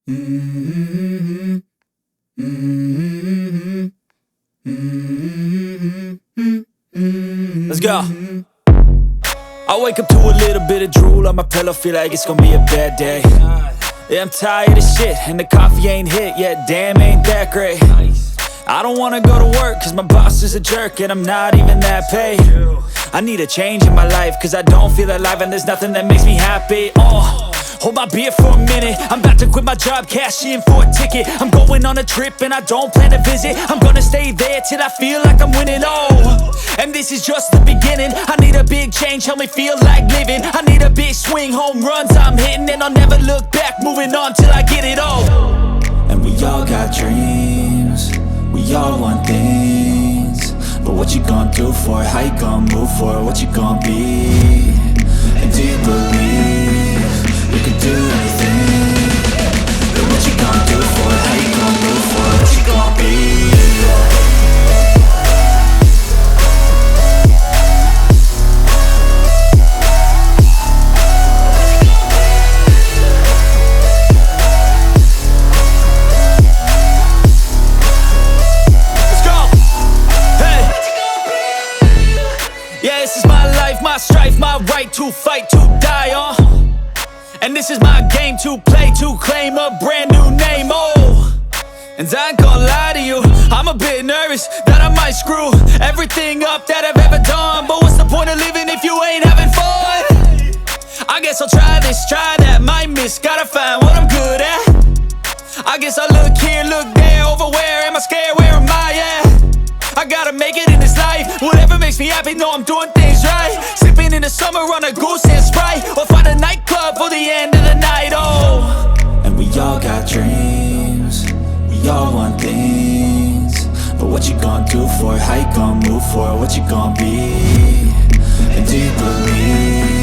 Mm-hmm. Mm-hmm. Mm-hmm. Let's go. I wake up to a little bit of drool on my pillow, feel like it's gonna be a bad day. Yeah, I'm tired of shit, and the coffee ain't hit yet, damn, ain't that great. I don't wanna go to work, cause my boss is a jerk, and I'm not even that paid. I need a change in my life, cause I don't feel alive, and there's nothing that makes me happy. Hold my beer for a minute, I'm about to quit my job, cash in for a ticket. I'm going on a trip and I don't plan to visit. I'm gonna stay there till I feel like I'm winning, and this is just the beginning. I need a big change, help me feel like living. I need a big swing, home runs I'm hitting, and I'll never look back, moving on till I get it all. And we all got dreams, we all want things, but what you gonna do for it? How you gonna move for it? What you gonna be? And do you believe you can do anything? But what you gonna do for it? How you gonna move for it? What you gonna be? My strife, my right to fight, to die on. And this is my game to play, to claim a brand new name, And I ain't gonna lie to you, I'm a bit nervous that I might screw everything up that I've ever done. But what's the point of living if you ain't having fun? I guess I'll try this, try that, might miss, gotta find what I'm good at. I guess I look here, look there, over where am I scared, where am I at? I gotta make it in this life, whatever makes me happy, know I'm doing things right. Sipping in the summer on a goose and Sprite, or find a nightclub for the end of the night, And we all got dreams, we all want things, but what you gonna do for it? How you gonna move for it? What you gonna be? And do you believe